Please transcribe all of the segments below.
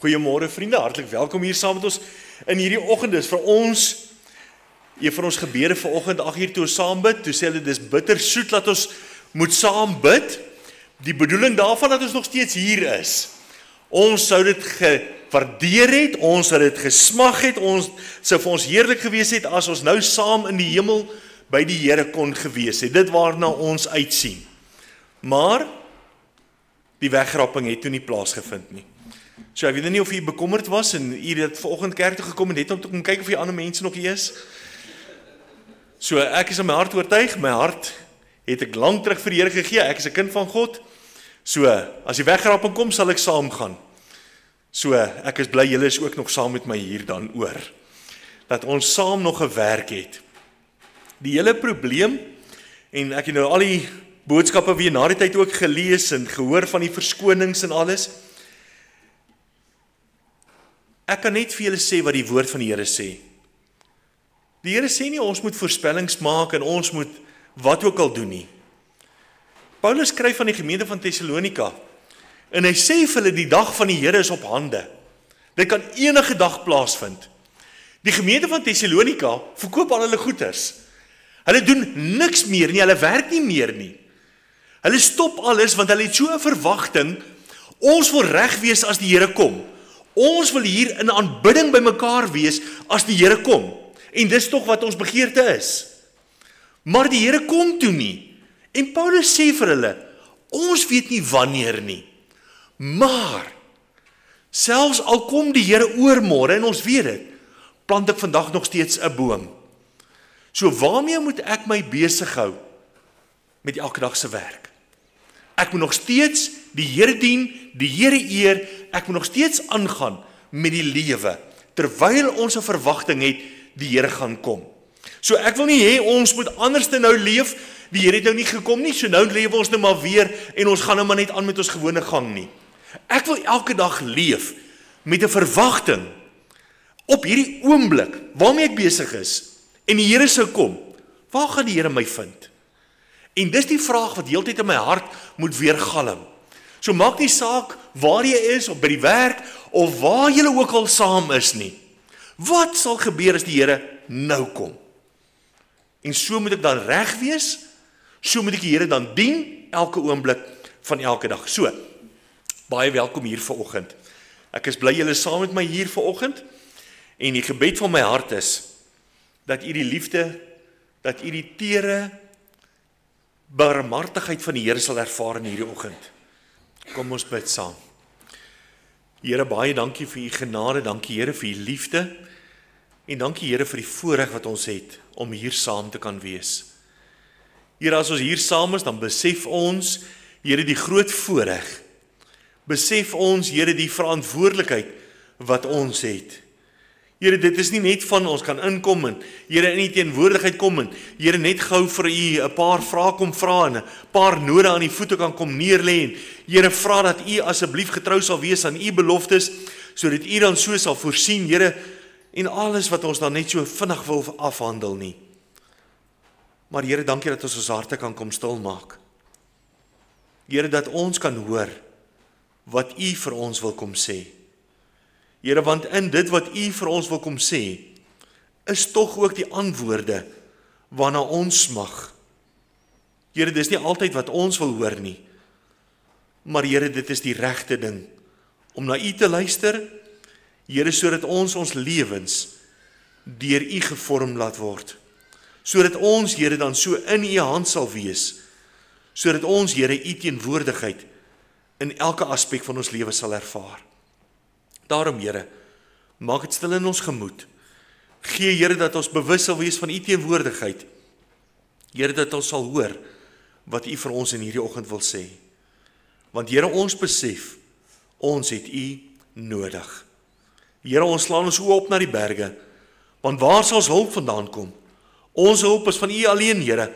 Goeiemôre vriende, hartlik welkom hier saam met ons in hierdie oggend. Dis vir ons een van ons gebede vanoggend 8uur toe ons saam bid. Toe sê hulle dis bitter soet dat ons moet saam bid. Die bedoeling daarvan dat ons nog steeds hier is. Ons sou dit gewaardeer het, ons sou dit gesmag het, ons sou vir ons heerlik gewees het as ons nou saam in die hemel by die Here kon gewees het. Dit waarna ons uitsien. Maar die wegrapping het toe nie plaasgevind nie. So ek weet nie of jy bekommerd was en jy het vanoggend kerk toe gekom en net om te kom kyk of die ander mense nog hier is. So ek is in my hart oortuig, my hart het ek lank terug vir die Here gegee, ek is 'n kind van God. So as die wegrapping kom, sal ek saam gaan. So ek is bly julle is ook nog saam met my hier dan oor. Dat ons saam nog 'n werk het. Die hele probleem, en ek het nou al die boodskappe weer na die tyd ook gelees en gehoor van die verskonings en alles. Ek kan net vir julle sê wat die woord van die Here sê. Die Here sê nie ons moet voorspellings maak en ons moet wat ook al doen nie. Paulus skryf aan die gemeente van Thessalonika en hy sê vir hulle die dag van die Here is op hande. Dit kan enige dag plaasvind. Die gemeente van Thessalonika verkoop al hulle goederes. Hulle doen niks meer nie, hulle werk nie meer nie. Hulle stop alles want hulle het so 'n verwagting, ons wil reg wees as die Here kom. Ons wil hier in aanbidding by mekaar wees as die Here kom. En dis tog wat ons begeerte is. Maar die Here kom toe nie. En Paulus sê vir hulle, ons weet nie wanneer nie. Maar, selfs al kom die Here oormôre en ons weet dit, plant ek vandag nog steeds 'n boom. So waarmee moet ek my besig hou met elke dag se werk? Ek moet nog steeds die Here dien, die Here eer, ek moet nog steeds aangaan met die lewe, terwyl ons 'n verwagting het, die Here gaan kom. So ek wil nie hê ons moet anders te nou leef, die Here het nou nie gekom nie, so nou leef ons nou maar weer, en ons gaan nou maar net aan met ons gewone gang nie. Ek wil elke dag leef, met 'n verwagting, op hierdie oomblik, waarmee ek besig is, en die Here sou kom, waar gaan die Here my vind? En dis die vraag wat heeltyd in my hart moet weergalm. So maak nie saak waar jy is, of by die werk, of waar jy ook al saam is nie. Wat sal gebeur as die Here nou kom? En so moet ek dan reg wees, so moet ek die Here dan dien, elke oomblik van elke dag. So, baie welkom hier vanoggend. Ek is bly julle is saam met my hier vanoggend, en die gebed van my hart is, dat u die liefde, dat u die tere barmhartigheid van die Here sal ervaar in hierdie oggend. Kom ons bid saam. Here, baie dankie vir u genade, dankie Here vir u liefde, en dankie Here vir die voorreg wat ons het, om hier saam te kan wees. Here, as ons hier saam is, dan besef ons, Here, die groot voorreg. Besef ons, Here, die verantwoordelikheid wat ons het. Here, dit is nie net van ons kan inkom en Here in die teenwoordigheid kom en Here net gou vir u 'n paar vrae kom vra en 'n paar node aan die voete kan kom neerlê en Here vra dat u asseblief getrou sal wees aan u beloftes, sodat u dan so sal voorsien, Here, en alles wat ons dan net so vinnig wil afhandel nie. Maar Here, dankie dat ons harte kan kom stil maak. Here, dat ons kan hoor wat u vir ons wil kom sê. Here, want in dit wat u vir ons wil kom sê, is tog ook die antwoorde waarna ons smag. Here, dis nie altyd wat ons wil hoor nie, maar Here, dit is die regte ding, om na u te luister, Here, sodat ons lewens deur u gevorm laat word, sodat ons, Here, dan so in u hand sal wees, sodat ons, Here, u teenwoordigheid in elke aspek van ons lewe sal ervaar. Daarom, Here, maak dit stil in ons gemoed. Gee, Here, dat ons bewus sal wees van u teenwoordigheid. Here, dat ons sal hoor wat u vir ons in hierdie oggend wil sê. Want Here, ons besef, ons het u nodig. Here, ons slaan ons oë op na die berge, want waar sal ons hulp vandaan kom? Ons hulp is van u alleen, Here,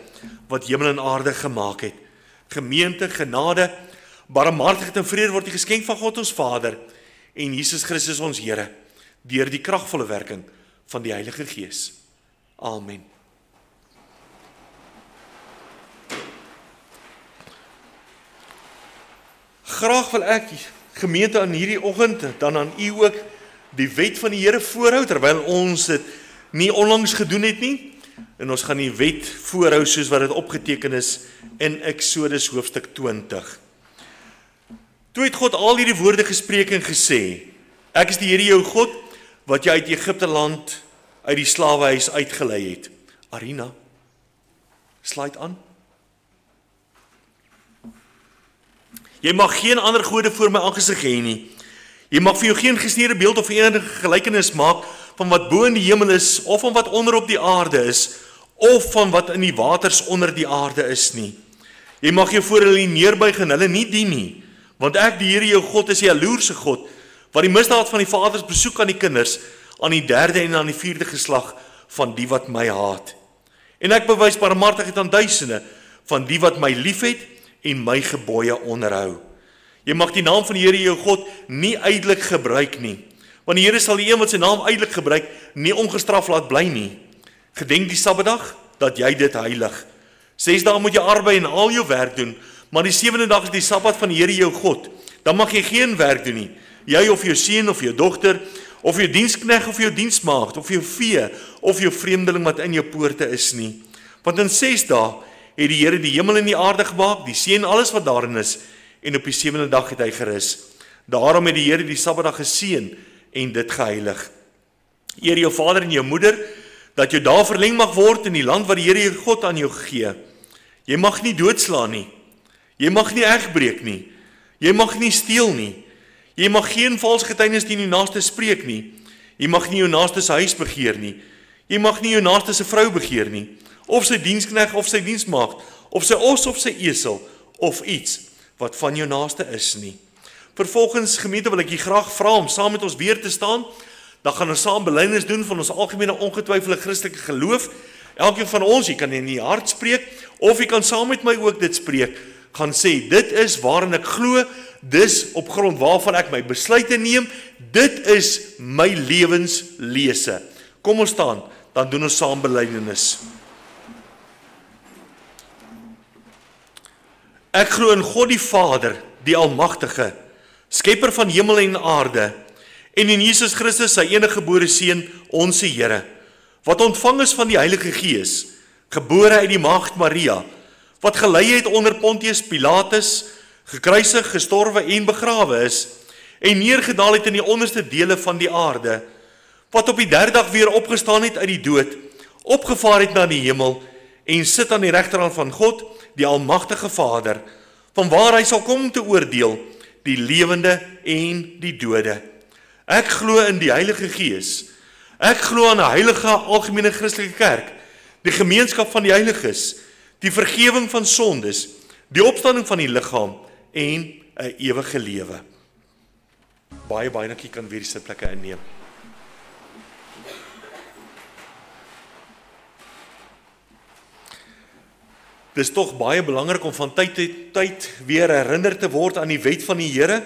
wat hemel en aarde gemaak het. Gemeente, genade, barmhartigheid en vrede word die geskenk van God ons Vader, en Jesus Christus ons Here, deur die kragvolle werking van die Heilige Gees. Amen. Graag wil ek gemeente aan hierdie oggend, dan aan u ook die wet van die Here voorhou, terwyl ons dit nie onlangs gedoen het nie. En ons gaan die wet voorhou soos wat dit opgeteken is in Exodus hoofstuk 20. Toe het God al hierdie woorde gespreek en gesê, ek is die Here jou God, wat jy uit Egipte land, uit die slawehuis uitgelei het. Arina, sluit aan. Jy mag geen ander gode voor my aangesig hê nie. Jy mag vir jou geen gesneede beeld of enige gelykenis maak van wat bo in die hemel is, of van wat onder op die aarde is, of van wat in die waters onder die aarde is nie. Jy mag jou voor hulle neerbuig en hulle nie dien nie, want ek, die Here jou God, is die jaloerse God, wat die misdaad van die vaders besoek aan die kinders, aan die derde en aan die vierde geslag van die wat my haat. En ek bewys barmhartigheid aan duisende van die wat my liefhet en my gebooie onderhou. Jy mag die naam van die Here jou God nie ydelik gebruik nie, want die Here sal die een wat sy naam ydelik gebruik nie ongestraf laat bly nie. Gedenk die Sabbatdag, dat jy dit heilig. 6 dae moet jy arbei en al jou werk doen, maar die 7de dag is die Sabbat van die Here jou God. Dan mag jy geen werk doen nie, jy of jou seun of jou dogter, of jou dienskneg of jou diensmaagd, of jou vee, of jou vreemdeling wat in jou poorte is nie. Want in 6 dae het die Here die hemel en die aarde gemaak, die see en alles wat daarin is, en op die 7de dag het hy gerus. Daarom het die Here die Sabbatdag geseën en dit geheilig. Eer jou vader en jou moeder, dat jou dae verleng mag word in die land wat die Here jou God aan jou gee. Jy mag nie doodslaan nie. Jy mag nie egbreek nie. Jy mag nie steel nie. Jy mag geen vals getuienis teen jou naaste spreek nie. Jy mag nie jou naaste se huis begeer nie. Jy mag nie jou naaste se vrou begeer nie, of sy dienskneg of sy diensmaagd, of sy os of sy esel, of iets wat van jou naaste is nie. Vervolgens, gemeente, wil ek jy graag vra om saam met ons weer te staan. Dan gaan ons saam belydenis doen van ons algemene ongetwyfelde Christelike geloof. Elkeen van ons, jy kan in die hart spreek, of jy kan saam met my ook dit spreek, gaan sê, dit is waarin ek glo, dis op grond waarvan ek my besluite neem, dit is my lewenslese. Kom ons staan, dan doen ons saam belydenis. Ek glo in God die Vader, die Almagtige, skepper van hemel en aarde, en in Jesus Christus, sy enige gebore seun, ons Here, wat ontvang is van die Heilige Gees, gebore uit die maagd Maria, wat gelei het onder Pontius Pilatus, gekruisig, gestorwe en begrawe is, en neergedaal het in die onderste dele van die aarde, wat op die 3de dag weer opgestaan het uit die dood, opgevaar het na die hemel, en sit aan die regterhand van God, die Almagtige Vader, van waar hy sal kom te oordeel, die lewende en die dode. Ek glo in die Heilige Gees. Ek glo aan 'n heilige algemene Christelike kerk, die gemeenskap van die heiliges, die vergewing van sondes, die opstanding van die liggaam en 'n ewige lewe. Baie dankie, kan weer die sitplekke inneem. Dit is tog baie belangrik om van tyd tot tyd weer herinner te word aan die wet van die Here,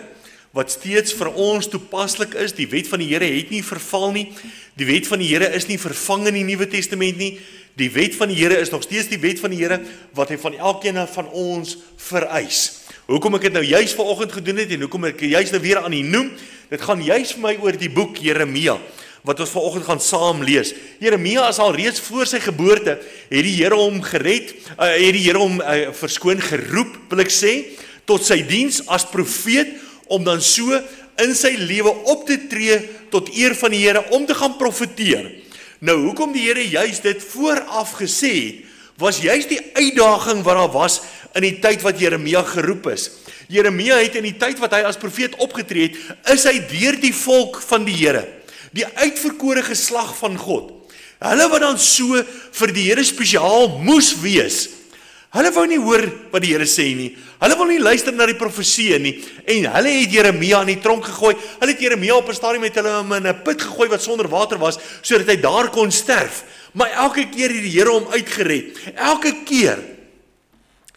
wat steeds vir ons toepaslik is. Die wet van die Here het nie verval nie. Die wet van die Here is nie vervang in die Nuwe Testament nie. Die wet van die Here is nog steeds die wet van die Here wat hy van elkeen van ons vereis. Hoekom ek dit nou juis vanoggend gedoen het en hoekom ek juis nou weer aan u noem, dit gaan juis vir my oor die boek Jeremia, wat ons vanoggend gaan saam lees. Jeremia is al reeds voor sy geboorte, het die Here hom gered, het die Here hom verskoon geroep, wil ek sê, tot sy diens as profeet, om dan so in sy lewe op te tree tot eer van die Here, om te gaan profeteer. Nou, hoekom die Here juis dit vooraf gesê het, was juis die uitdaging wat daar was in die tyd wat Jeremia geroep is. Jeremia het in die tyd wat hy as profeet opgetree het, is hy deur die volk van die Here, die uitverkore geslag van God, hulle wat dan so vir die Here spesiaal moes wees, hulle wou nie hoor wat die Here sê nie, hulle wil nie luister na die profeseë nie, en hulle het Jeremia in die tronk gegooi, hulle het Jeremia op 'n stadium met hulle in 'n put gegooi wat sonder water was, sodat hy daar kon sterf, maar elke keer het die Here hom uitgered, elke keer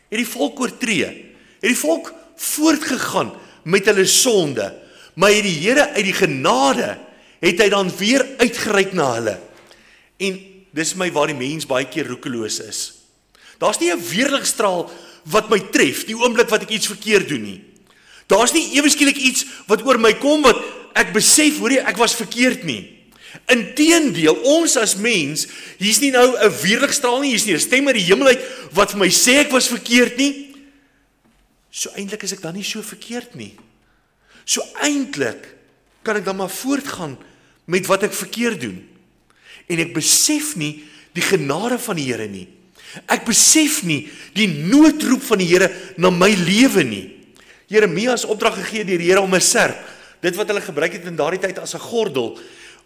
het die volk oortree, het die volk voortgegaan met hulle sonde, maar het die Here uit die genade, het hy dan weer uitgereik na hulle, en dis my waar die mens baie keer roekeloos is. Daar's nie 'n weerligstraal wat my tref, die oomblik wat ek iets verkeerd doen nie. Daar's nie ewe skielik iets wat oor my kom wat ek besef, hoor jy, ek was verkeerd nie. Inteendeel, ons as mens, hier's nie nou 'n weerligstraal nie, hier's nie 'n stem uit die hemel uit wat vir my sê ek was verkeerd nie. So eintlik is ek dan nie so verkeerd nie. So eintlik kan ek dan maar voortgaan met wat ek verkeerd doen. En ek besef nie die genade van die Here nie. Ek besef nie die noodroep van die Here na my lewe nie. Jeremia is opdrag gegee deur die Here om 'n serp, dit wat hulle gebruik het in daardie tyd as 'n gordel,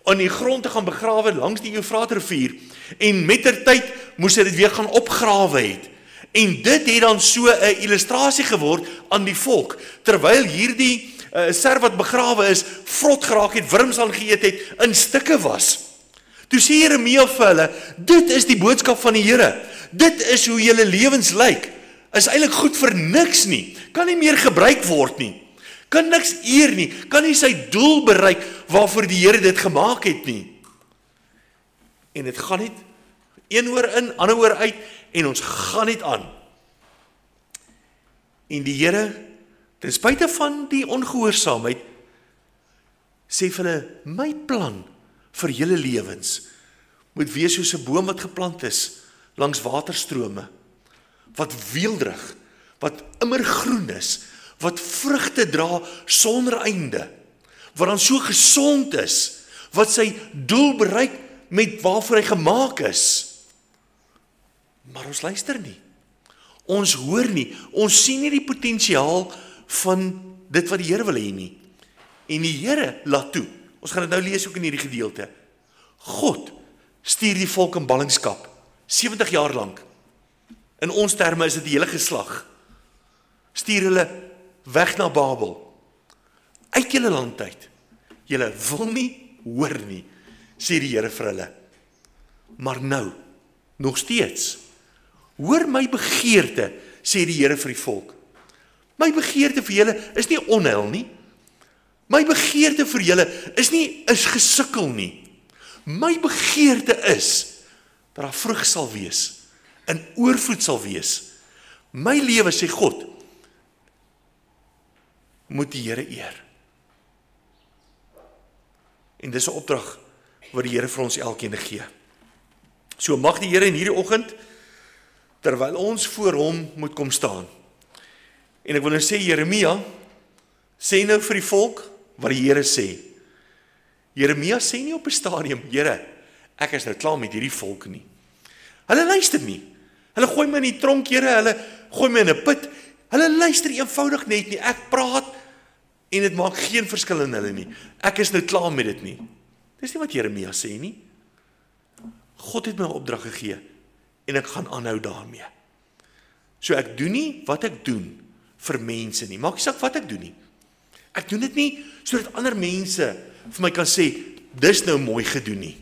in die grond te gaan begrawe langs die Eufraatrivier, en mettertyd moes hy dit weer gaan opgrawe het. En dit het dan so 'n illustrasie geword aan die volk, terwyl hierdie serp wat begrawe is, vrot geraak het, wurms aangeëet het, in stukke was. Toe sê Jeremia vir hulle, dit is die boodskap van die Here. Dit is hoe julle lewens lyk. Is eintlik goed vir niks nie. Kan nie meer gebruik word nie. Kan niks eer nie. Kan nie sy doel bereik waarvoor die Here dit gemaak het nie. En dit gaan net een oor in, ander oor uit, en ons gaan net aan. En die Here, ten spyte van die ongehoorsaamheid, sê vir hulle, my plan vir julle lewens moet wees soos 'n boom wat geplant is langs waterstrome, wat weelderig, wat immergroen is, wat vrugte dra sonder einde, wat dan so gesond is, wat sy doel bereik met waarvoor hy gemaak is. Maar ons luister nie. Ons hoor nie, ons sien nie die potensiaal van dit wat die Here wil hê nie. En die Here laat toe. Ons gaan dit nou lees ook in hierdie gedeelte. God stuur die volk in ballingskap, 70 jaar lank. In ons terme is dit die hele geslag. Stuur hulle weg na Babel. Uit julle land uit. Julle wil nie hoor nie, sê die Here vir hulle. Maar nou, nog steeds, hoor my begeerte, sê die Here vir die volk. My begeerte vir julle is nie onheil nie. My begeerte vir julle is gesukkel nie. My begeerte is dat daar vrug sal wees, in oorvloed sal wees. My lewe, sê God, moet die Here eer. En dis 'n opdrag wat die Here vir ons elkeen gee. So mag die Here in hierdie oggend, terwyl ons voor hom moet kom staan. En ek wil nou sê, Jeremia, sê nou vir die volk wat die Here sê. Jeremia sê nie op 'n stadium, Here, ek is nou klaar met hierdie volk nie. Hulle luister nie. Hulle gooi my in die tronk, Here, hulle gooi my in 'n put. Hulle luister eenvoudig net nie. Ek praat en dit maak geen verskil in hulle nie. Ek is nou klaar met dit nie. Dis nie wat Jeremia sê nie. God het my 'n opdrag gegee en ek gaan aanhou daarmee. So ek doen nie wat ek doen vir mense nie. Maak nie saak wat ek doen nie. Ek doen dit nie sodat ander mense vir my kan sê, dis nou mooi gedoen nie.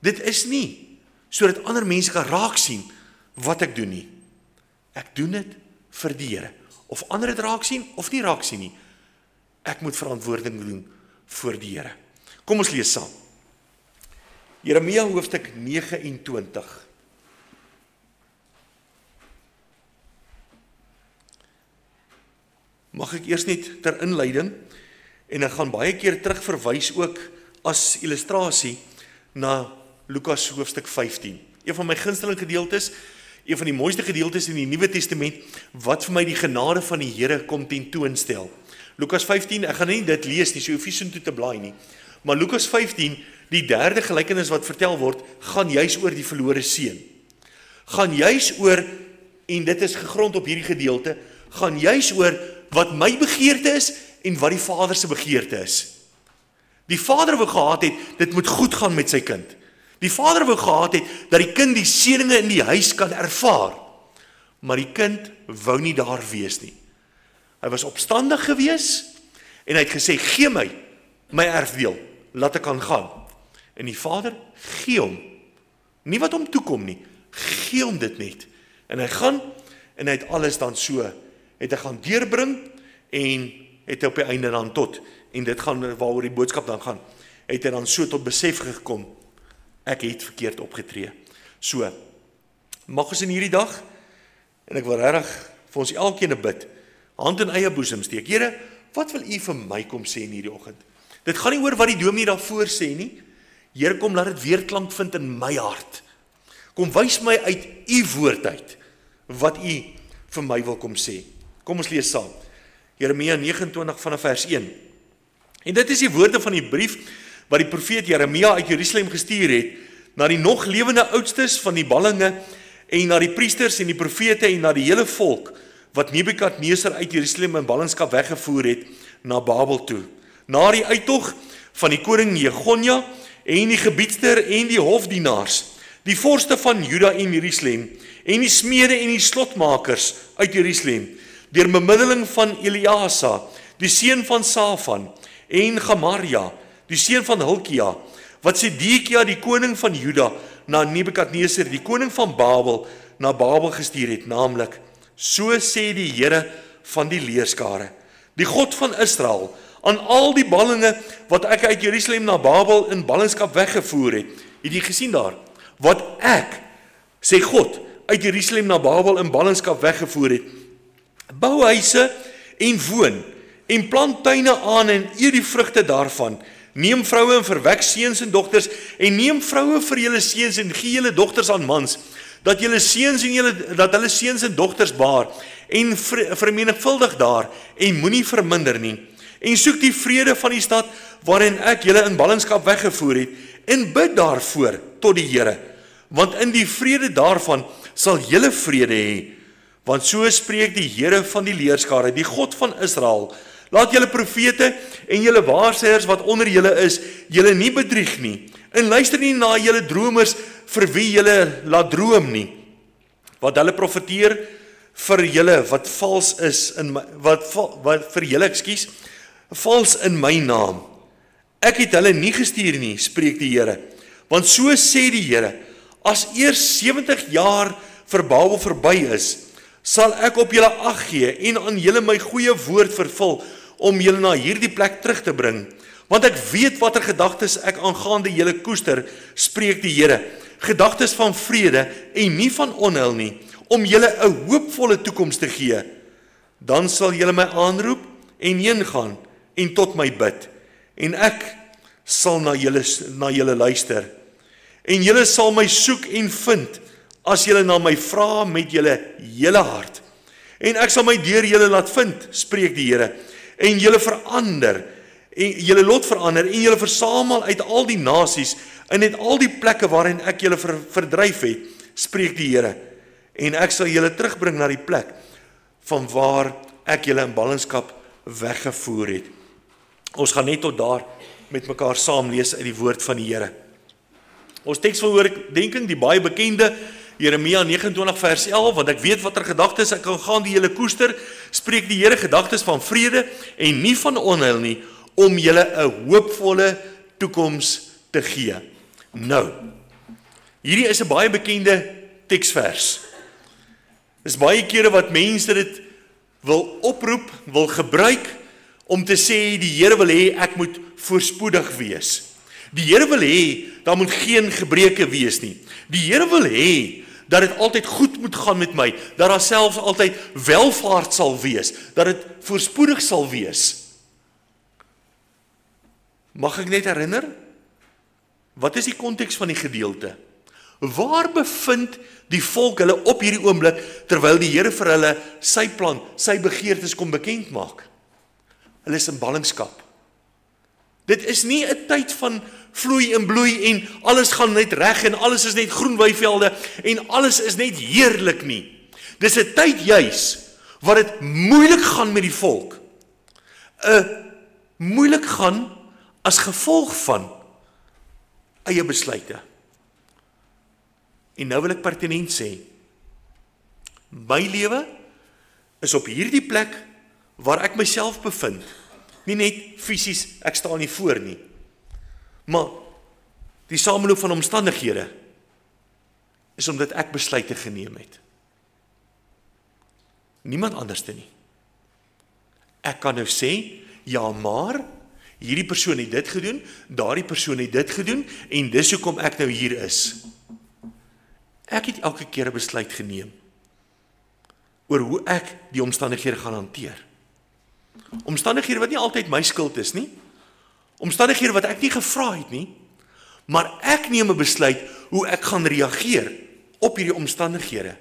Dit is nie sodat ander mense kan raak sien wat ek doen nie. Ek doen dit vir die Here. Of ander dit raak sien of nie raak sien nie. Ek moet verantwoording doen voor die Here. Kom ons lees saam. Jeremia hoofstuk 29. Mag ek eers net ter inleiding, en ek gaan baie keer terug verwys ook as illustrasie na Lukas hoofstuk 15. Een van my gunsteling gedeeltes, een van die mooiste gedeeltes in die Nuwe Testament, wat vir my die genade van die Here kom tentoonstel. Lukas 15, ek gaan nie dit lees nie, so hoef jy soontoe te blaai nie. Maar Lukas 15, die derde gelykenis wat vertel word, gaan juis oor die verlore seun. Gaan juis oor, en dit is gegrond op hierdie gedeelte, gaan juis oor wat my begeerte is en wat die Vader se begeerte is. Die Vader wou gehad het, dit moet goed gaan met sy kind. Die Vader wou gehad het, dat die kind die seëninge in die huis kan ervaar. Maar die kind wou nie daar wees nie. Hy was opstandig gewees, en hy het gesê, gee my erfdeel, laat ek kan gaan. En die Vader gee hom, nie wat hom toekom nie, gee hom dit net. En hy gaan, en hy het alles dan so, het hy gaan deurbring, en het hy op die einde dan tot, en dit gaan waaroor die boodskap dan gaan, het hy dan so tot besef gekom, ek het verkeerd opgetree. So, mag ons in hierdie dag, en ek wil regtig vir ons elkeen bid, hand in eie boesem steek. Here, wat wil u vir my kom sê in hierdie oggend? Dit gaan nie oor wat die dominee daarvoor sê nie. Here, kom laat dit weerklank vind in my hart. Kom wys my uit u woord uit wat u vir my wil kom sê. Kom ons lees saam. Jeremia 29 vanaf vers 1. En dit is die woorde van die brief wat die profeet Jeremia uit Jerusalem gestuur het na die nog lewende oudstes van die ballinge en na die priesters en die profete en na die hele volk wat Nebukadneser uit Jerusalem in ballingskap weggevoer het na Babel toe. Na die uittog van die koning Jegonja en die gebiedster en die hofdienaars, die vorste van Juda en Jerusalem en die smede en die slotmakers uit Jerusalem, deur bemiddeling van Eliasa, die seun van Safan, en Gemaria, die seun van Hilkia, wat Sedekia, die koning van Juda, na Nebukadneser, die koning van Babel, na Babel gestuur het, naamlik, so sê die Here van die leerskare, die God van Israel, aan al die ballinge wat ek uit Jerusalem na Babel in ballingskap weggevoer het. Het jy gesien daar? Wat ek, sê God, uit Jerusalem na Babel in ballingskap weggevoer het, bou huise en woon, en plant tuine aan en eet die vrugte daarvan, neem vroue en verwek seuns en dogters, en neem vroue vir julle seuns en gee julle dogters aan mans, dat hulle seuns en dogters baar, en vermenigvuldig daar, en moenie verminder nie, en soek die vrede van die stad, waarin ek julle in ballingskap weggevoer het, en bid daarvoor tot die Here, want in die vrede daarvan sal julle vrede hê, want so spreek die Here van die leerskare, die God van Israel, laat julle profete en julle waarsêers wat onder julle is, julle nie bedrieg nie, en luister nie na julle dromers vir wie julle laat droom nie, wat hulle profeteer vir julle wat vals is in my, wat vir julle, vals in my naam. Ek het hulle nie gestuur nie, spreek die Here, want so sê die Here, as eers 70 jaar vir Babel verby is, sal ek op julle ag gee en aan julle my goeie woord vervul om julle na hierdie plek terug te bring. Want ek weet watter gedagtes ek aangaande julle koester, spreek die Here, gedagtes van vrede en nie van onheil nie, om julle 'n hoopvolle toekoms te gee. Dan sal julle my aanroep en heen gaan en tot my bid, en ek sal na julle luister. En julle sal my soek en vind, as julle na my vra met julle hele hart. En ek sal my deur julle laat vind, spreek die Here, en julle verander, en julle lot verander, en julle versamel uit al die nasies, en uit al die plekke waarin ek julle verdryf het, spreek die Here, en ek sal julle terugbring na die plek, van waar ek julle in ballingskap weggevoer het. Ons gaan net tot daar met mekaar saam lees uit die woord van die Here. Ons teks van oordenking, die baie bekende Jeremia 29 vers 11, want ek weet watter gedagtes ek kan gaan die julle koester, spreek die Here gedagtes van vrede en nie van onheil nie, om julle 'n hoopvolle toekoms te gee. Nou, hierdie is 'n baie bekende teksvers. Dis baie kere wat mense dit wil oproep, wil gebruik, om te sê, die Here wil hê, ek moet voorspoedig wees. Die Here wil hê, daar moet geen gebreke wees nie. Die Here wil hê, dat dit altyd goed moet gaan met my, dat daar selfs altyd welvaart sal wees, dat dit voorspoedig sal wees. Mag ek net herinner, wat is die konteks van die gedeelte? Waar bevind die volk hulle op hierdie oomblik, terwyl die Here vir hulle sy plan, sy begeertes kom bekend maak? Hulle is in ballingskap. Dit is nie 'n tyd van vloei en bloei en alles gaan net reg en alles is net groen weivelde en alles is net heerlik nie. Dis 'n tyd juis waar dit moeilik gaan met die volk. Moeilik gaan as gevolg van eie besluite. En nou wil ek pertinent sê, my lewe is op hierdie plek waar ek myself bevind. Nie net fisies, ek staan nie voor nie. Maar die sameloop van omstandighede is omdat ek besluite geneem het. Niemand anderste nie. Ek kan nou sê, ja maar, hierdie persoon het dit gedoen, daardie persoon het dit gedoen, en dis hoekom ek nou hier is. Ek het elke keer 'n besluit geneem oor hoe ek die omstandighede gaan hanteer. Omstandighede wat nie altyd my skuld is nie. Omstandighede wat ek nie gevra het nie. Maar ek neem 'n besluit hoe ek gaan reageer op hierdie omstandighede.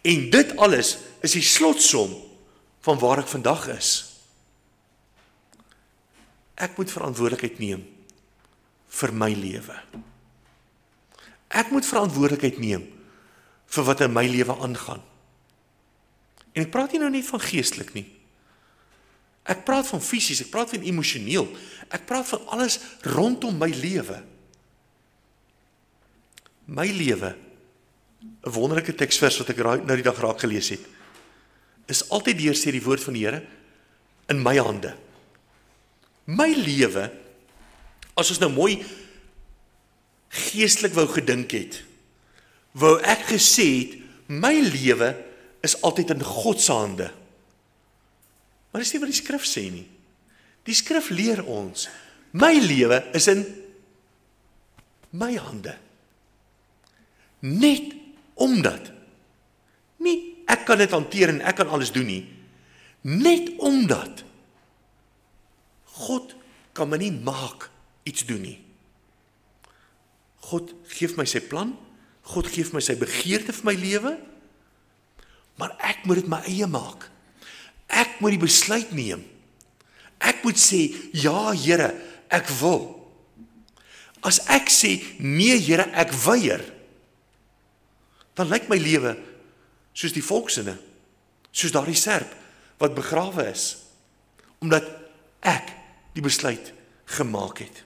En dit alles is die slotsom van waar ek vandag is. Ek moet verantwoordelikheid neem vir my lewe. Ek moet verantwoordelikheid neem vir wat in my lewe aangaan. En ek praat nie nou net van geestelik nie. Ek praat van fisies, ek praat van emosioneel. Ek praat van alles rondom my lewe. My lewe, 'n wonderlike teksvers wat ek nou die dag raak gelees het, is altyd deur sê die woord van die Here in my hande. My lewe, as ons nou mooi geestelik wou gedink het, wou ek gesê het, my lewe is altyd in God se hande. Maar dis nie wat die skrif sê nie. Die skrif leer ons, my lewe is in my hande. Net omdat, nie ek kan dit hanteer en ek kan alles doen nie, net omdat, God kan my nie maak iets doen nie. God geef my sy plan, God geef my sy begeerte vir my lewe, maar ek moet dit my eie maak. Ek moet die besluit neem. Ek moet sê, ja Here, ek wil. As ek sê, nee Here, ek weier, dan lyk my lewe soos die volksinne, soos daardie serp wat begrawe is, omdat ek die besluit gemaak het.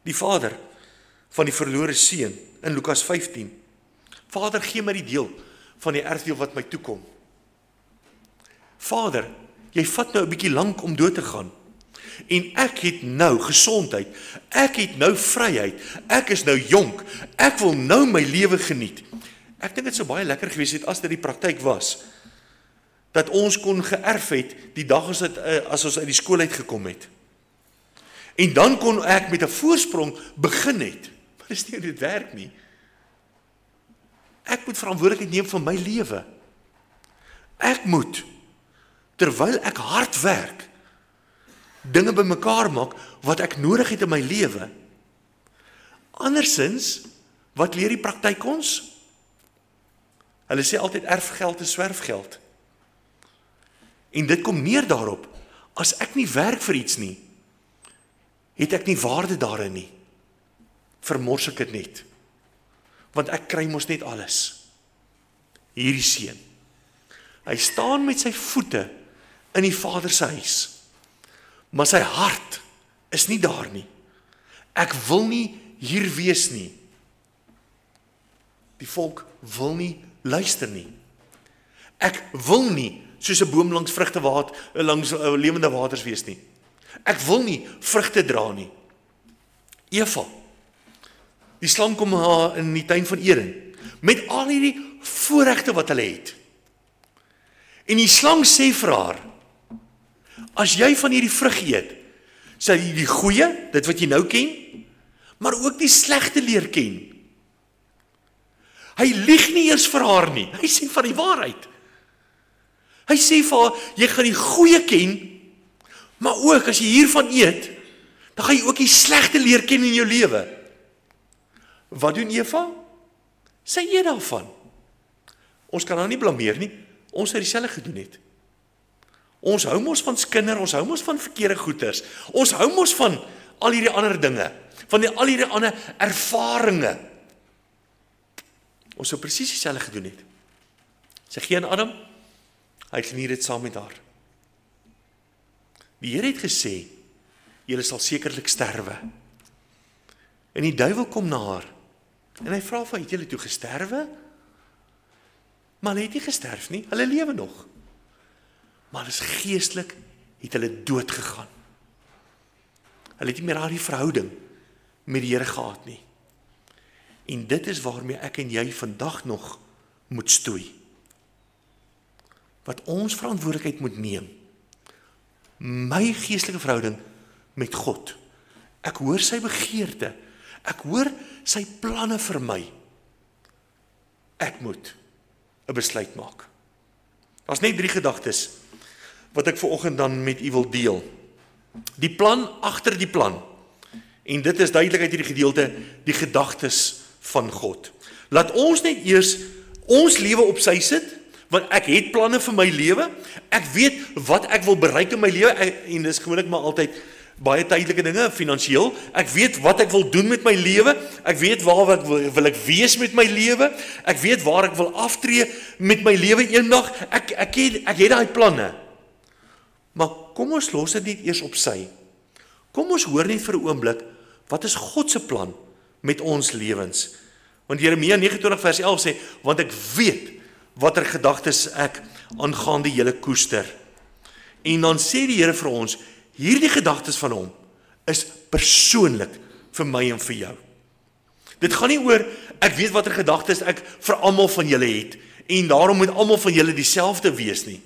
Die vader van die verlore seun in Lukas 15, Vader, gee my die deel van die erfdeel wat my toekom. Vader, jy vat nou 'n bietjie lank om dood te gaan, en ek het nou gesondheid, ek het nou vryheid, ek is nou jonk, ek wil nou my lewe geniet. Ek dink dit sou baie lekker gewees het as dit die praktyk was, dat ons kon geërf het die dag as ons uit die skool uitgekom het. En dan kon ek met 'n voorsprong begin het. Maar dis nie hoe dit werk nie. Ek moet verantwoordelikheid neem vir my lewe. Ek moet, terwyl ek hard werk, dinge bymekaar maak wat ek nodig het in my lewe. Andersins, wat leer die praktyk ons? Hulle sê altyd erfgeld is swerfgeld. En dit kom neer daarop, as ek nie werk vir iets nie, het ek nie waarde daarin nie. Vermors ek dit net. Want ek kry mos net alles. Hierdie seun. Hy staan met sy voete in die Vader se huis. Maar sy hart is nie daar nie. Ek wil nie hier wees nie. Die volk wil nie luister nie. Ek wil nie soos 'n boom langs langs lewende waters wees nie. Ek wil nie vrugte dra nie. Eva, die slang kom haar in die tuin van Eden, met al hierdie voorregte wat hulle het. En die slang sê vir haar, as jy van hierdie vrug eet, sal jy die goeie, dit wat jy nou ken, maar ook die slegte leer ken. Hy lieg nie eers vir haar nie, hy sê van die waarheid. Hy sê vir haar, jy gaan die goeie ken, maar ook as jy hiervan eet, dan gaan jy ook die slegte leer ken in jou lewe. Wat doen Eva? Sy eet daarvan. Ons kan haar nie blameer nie, ons het dieselfde gedoen het. Ons hou mos van skinder, ons hou mos van verkeerde goeders, ons hou mos van al hierdie ander dinge, van al hierdie ander ervarings. Ons sou presies dieselfde gedoen het. Sy gee aan Adam, hy geniet dit saam met haar. Die Here het gesê, julle sal sekerlik sterwe. En die duiwel kom na haar, en hy vra van, het julle toe gesterwe? Maar hulle het nie gesterf nie, hulle lewe nog. Maar as geestelik het hulle dood gegaan. Hulle het nie meer daardie verhouding met die Here gehad nie. En dit is waarmee ek en jy vandag nog moet stoei. Wat ons verantwoordelikheid moet neem. My geestelike verhouding met God. Ek hoor sy begeerte. Ek hoor sy planne vir my. Ek moet 'n besluit maak. Daar's net 3 gedagtes wat ek vanoggend dan met u wil deel. Die plan agter die plan. En dit is duidelik uit hierdie gedeelte, die gedagtes van God. Laat ons net eers ons lewe op sy sit, want ek het planne vir my lewe. Ek weet wat ek wil bereik in my lewe, en dis gewoonlik maar altyd baie tydelike dinge, finansiëel. Ek weet wat ek wil doen met my lewe. Ek weet waar ek wil ek wees met my lewe. Ek weet waar ek wil aftree met my lewe eendag. Ek het daai planne. Maar kom ons los dit net eers op sy. Kom ons hoor net vir 'n oomblik, wat is God se plan met ons lewens? Want Jeremia 29 vers 11 sê, want ek weet watter gedagtes ek aangaande julle koester. En dan sê die Here vir ons, hierdie gedagtes van hom is persoonlik vir my en vir jou. Dit gaan nie oor, ek weet watter gedagtes ek vir almal van julle het, en daarom moet almal van julle dieselfde wees nie.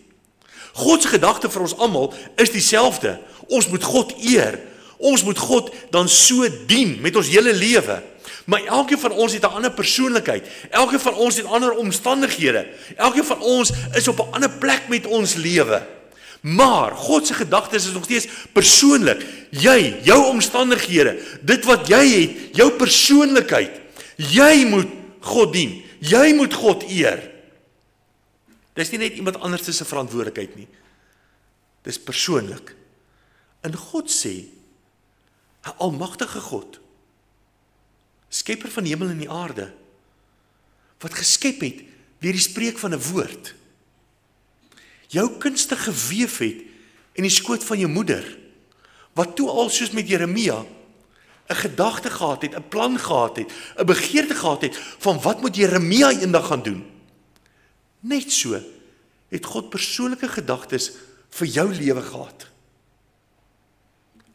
God se gedagte vir ons almal is dieselfde. Ons moet God eer. Ons moet God dan so dien met ons hele lewe. Maar elkeen van ons het 'n ander persoonlikheid. Elkeen van ons het ander omstandighede. Elkeen van ons is op 'n ander plek met ons lewe. Maar God se gedagtes is nog steeds persoonlik. Jy, jou omstandighede, dit wat jy het, jou persoonlikheid. Jy moet God dien. Jy moet God eer. Dis nie net iemand anders se verantwoordelikheid nie. Dis persoonlik. En God sê, 'n almagtige God, skepper van die hemel en die aarde, wat geskep het deur die spreek van 'n woord, jou kunste geweef het in die skoot van jou moeder, wat toe al soos met Jeremia 'n gedagte gehad het, 'n plan gehad het, 'n begeerte gehad het van wat moet Jeremia eendag gaan doen. Net so het God persoonlike gedagtes vir jou lewe gehad.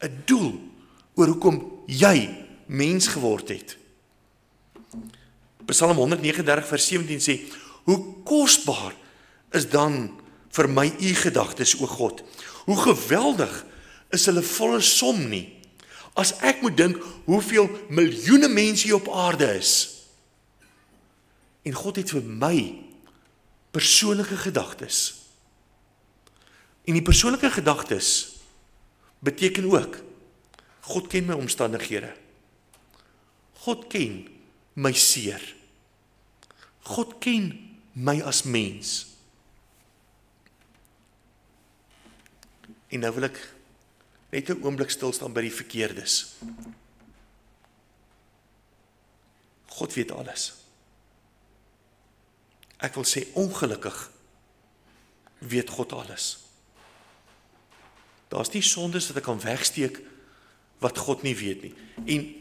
'n Doel oor hoekom jy mens geword het. Psalm 139 vers 17 sê, hoe kosbaar is dan vir my u gedagtes, o God. Hoe geweldig is hulle volle som nie. As ek moet dink hoeveel miljoene mense hier op aarde is. En God het vir my persoonlike gedagtes. En die persoonlike gedagtes beteken ook, God ken my omstandighede. God ken my seer. God ken my as mens. En nou wil ek net 'n oomblik stil staan by die verkeerdes. God weet alles. Ek wil sê ongelukkig weet God alles. Daar's nie sondes wat ek kan wegsteek wat God nie weet nie. En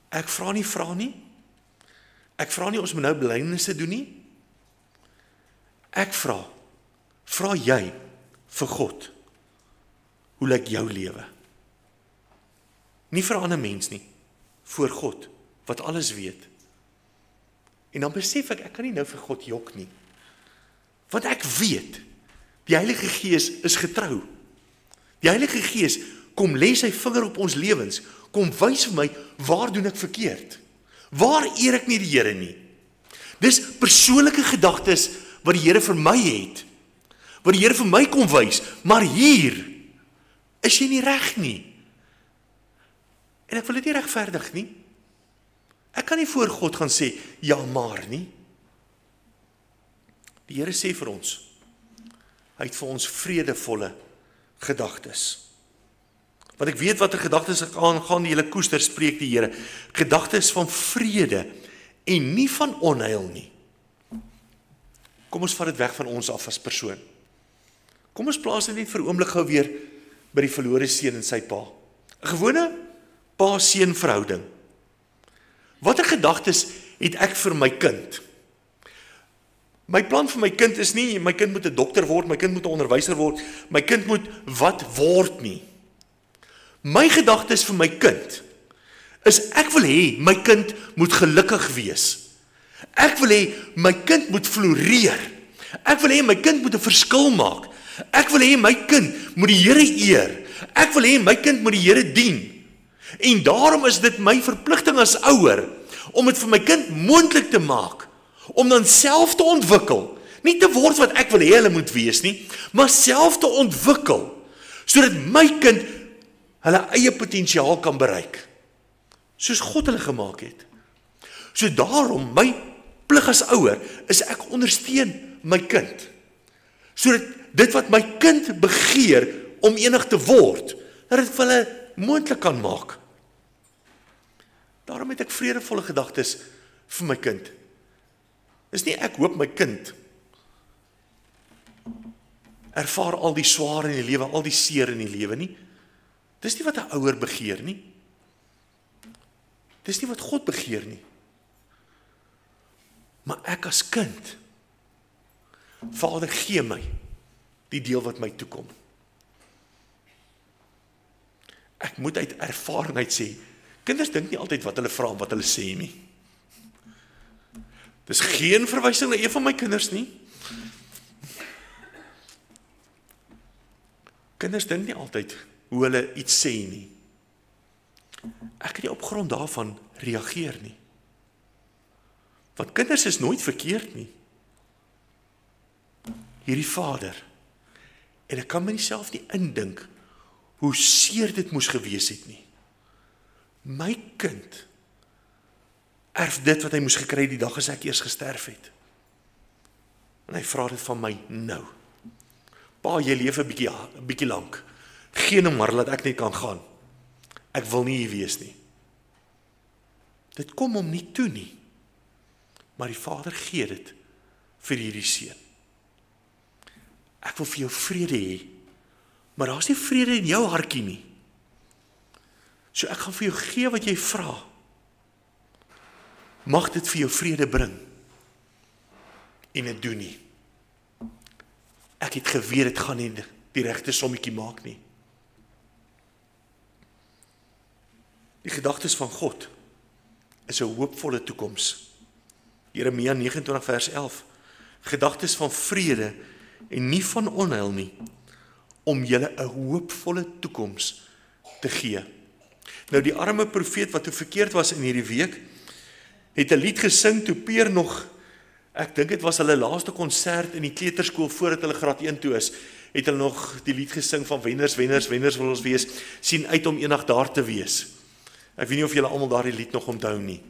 ek vra nie. Ek vra nie ons moet nou belydenisse doen nie. Ek vra jy vir God, hoe lyk jou lewe? Nie vir 'n ander mens nie, voor God, wat alles weet. En dan besef ek kan nie nou vir God jok nie. Want ek weet, die Heilige Gees is getrou. Die Heilige Gees kom lê sy vinger op ons lewens, kom wys vir my, waar doen ek verkeerd? Waar eer ek nie die Here nie? Dis persoonlike gedagtes wat die Here vir my het, wat die Here vir my kom wys, maar hier is jy nie reg nie. En ek wil dit nie regverdig nie. Ek kan nie voor God gaan sê, ja maar nie. Die Here sê vir ons, hy het vir ons vredevolle gedagtes. Want ek weet wat 'n gedagtes aangaan, die hele koester spreek die Here. Gedagtes van vrede en nie van onheil nie. Kom ons vat dit weg van ons af as persoon. Kom ons plaas dit net vir 'n oomblik gou weer by die verlore seun en sy pa. 'n Gewone pa-seun verhouding. Watter gedagtes het ek vir my kind? My plan vir my kind is nie, my kind moet 'n dokter word, my kind moet 'n onderwyser word, my kind moet wat word nie. My gedagtes vir my kind is, ek wil hê my kind moet gelukkig wees. Ek wil hê my kind moet floreer. Ek wil hê my kind moet 'n verskil maak. Ek wil hê my kind moet die Here eer. Ek wil hê my kind moet die Here dien. En daarom is dit my verpligting as ouer om dit vir my kind moontlik te maak om dan self te ontwikkel Nie te word wat ek wil hê hulle moet wees nie, maar self te ontwikkel, sodat my kind hulle eie potensiaal kan bereik. Soos God hulle gemaak het. So daarom, my plig as ouer, is ek ondersteun my kind. Sodat dit wat my kind begeer om enig te word, dat dit vir hulle moontlik kan maak. Daarom het ek vredevolle gedagtes vir my kind. Dis nie ek hoop my kind ervaar al die swaar in die lewe, al die seer in die lewe nie. Dis nie wat 'n ouer begeer nie. Dis nie wat God begeer nie. Maar ek as kind, Vader, gee my die deel wat my toekom. Ek moet uit ervaring uit sê, kinders dink nie altyd wat hulle vra en wat hulle sê nie. Dis geen verwysing na een van my kinders nie. Kinders dink nie altyd hoe hulle iets sê nie. Ek kan nie op grond daarvan reageer nie. Want kinders is nooit verkeerd nie. Hierdie Vader, en ek kan my self nie indink hoe seer dit moes gewees het nie. My kind erf dit wat hy moes gekry die dag as ek eers gesterf het. En hy vra dit van my nou. Pa, jy leef 'n bietjie lank. Geen nou maar, laat ek net kan gaan. Ek wil nie hier wees nie. Dit kom hom nie toe nie. Maar die Vader gee dit vir hierdie seun. Ek wil vir jou vrede hê, maar daar's nie vrede in jou hartjie nie. So ek gaan vir jou gee wat jy vra. Mag dit vir jou vrede bring. En dit doen nie. Ek het geweet dit gaan nie die regte sommetjie maak nie. Die gedagtes van God is 'n hoopvolle toekoms. Jeremia 29 vers 11. Gedagtes van vrede en nie van onheil nie, om julle 'n hoopvolle toekoms te gee. Nou die arme profeet wat toe verkeerd was in hierdie week, het 'n lied gesing toe Peer nog, ek dink dit was hulle laaste konsert in die kleuterskool voordat hulle graad 1 toe is, het hulle nog die lied gesing van wenners, wenners, wenners wil ons wees, sien uit om eendag daar te wees. Ek weet nie of julle almal daardie lied nog onthou nie.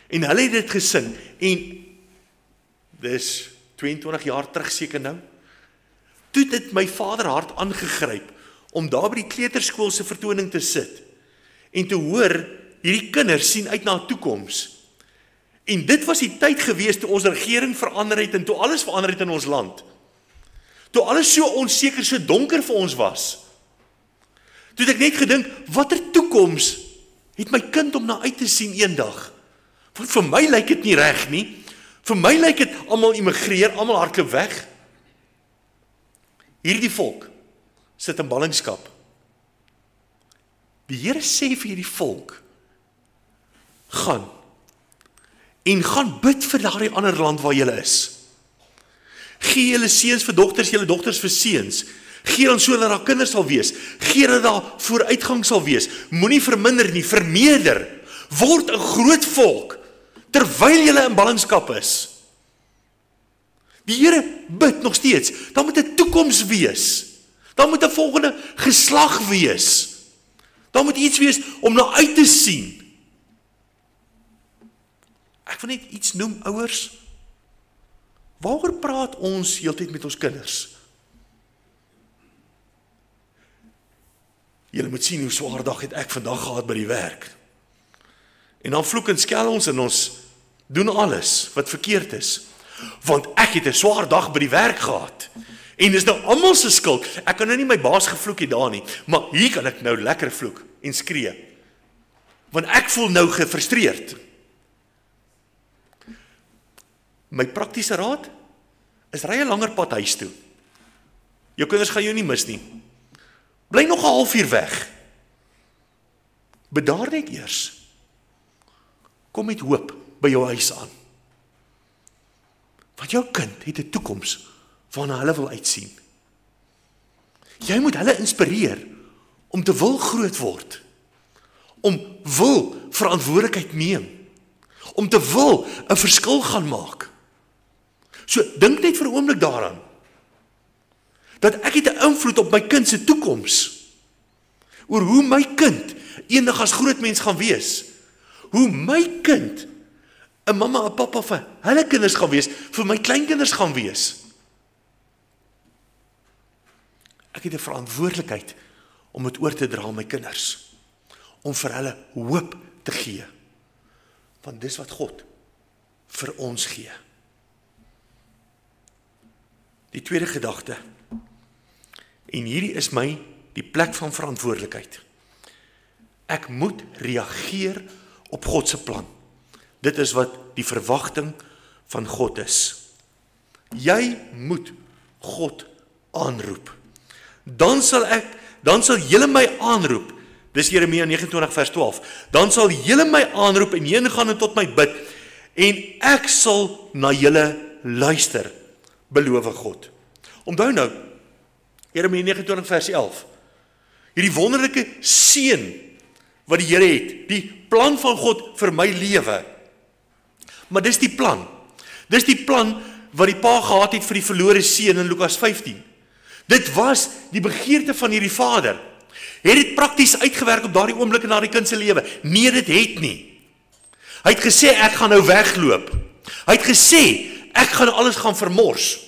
En hulle het dit gesing, en dis 22 jaar terug seker nou, toe het dit my vaderhart aangegryp, om daar by die kleuterskool se vertoning te sit, en te hoor, hierdie kinders sien uit na 'n toekoms. En dit was die tyd gewees toe ons regering verander het, en toe alles verander het in ons land. Toe alles so onseker, so donker vir ons was. Toe het ek net gedink, watter toekoms het my kind om na uit te sien eendag? Want vir my lyk dit nie reg nie. Vir my lyk dit almal immigreer, almal hardloop weg. Hierdie volk sit in ballingskap. Die Here sê vir hierdie volk, gaan bid vir daardie ander land waar julle is. Gee julle seuns vir dogters, julle dogters vir seuns. Gee dan sodat daar kinders sal wees. Gee dat daar vooruitgang sal wees. Moenie verminder nie, vermeerder. Word 'n groot volk, terwyl julle in ballingskap is. Die Here bid nog steeds, daar moet 'n toekoms wees. Daar moet 'n volgende geslag wees. Daar moet iets wees om na uit te sien. Ek wil net iets noem, ouers. Waaroor praat ons heeltyd met ons kinders? Julle moet sien hoe swaar dag het ek vandag gehad by die werk. En dan vloek en skel ons en ons doen alles wat verkeerd is. Want ek het 'n swaar dag by die werk gehad. En dis nou almal se skuld. Ek kan nou nie my baas gevloek het daar nie, maar hier kan ek nou lekker vloek en skree. Want ek voel nou gefrustreerd. My praktiese raad is ry 'n langer pad huis toe. Jou kinders gaan jou nie mis nie. Bly nog 'n halfuur weg. Bedaar net eers. Kom met hoop by jou huis aan. Want jou kind het 'n toekoms waarna hulle wil uitsien. Jy moet hulle inspireer om te wil groot word. Om wil verantwoordelikheid neem. Om te wil 'n verskil gaan maak. So, dink net vir 'n oomblik daaraan, dat ek het 'n invloed op my kind se toekoms, oor hoe my kind eendag as groot mens gaan wees, hoe my kind 'n mamma, 'n pappa vir hulle kinders gaan wees, vir my kleinkinders gaan wees. Ek het 'n verantwoordelikheid om dit oor te dra aan my kinders, om vir hulle hoop te gee, want dis wat God vir ons gee. Die tweede gedagte, en hierdie is my die plek van verantwoordelikheid. Ek moet reageer op God se plan. Dit is wat die verwagting van God is. Jy moet God aanroep. Dan sal julle my aanroep. Dis Jeremia 29 vers 12. Dan sal julle my aanroep en heen gaan en tot my bid en ek sal na julle luister, beloof God. Onthou nou, Jeremia 29 vers 11. Hierdie wonderlike seën wat die Here het, die plan van God vir my lewe. Maar dis die plan. Dis die plan wat die pa gehad het vir die verlore seun in Lukas 15. Dit was die begeerte van hierdie vader. Het dit prakties uitgewerk op daardie oomblik in daardie kind se lewe? Nee, dit het nie. Hy het gesê ek gaan nou wegloop. Hy het gesê ek gaan alles gaan vermors.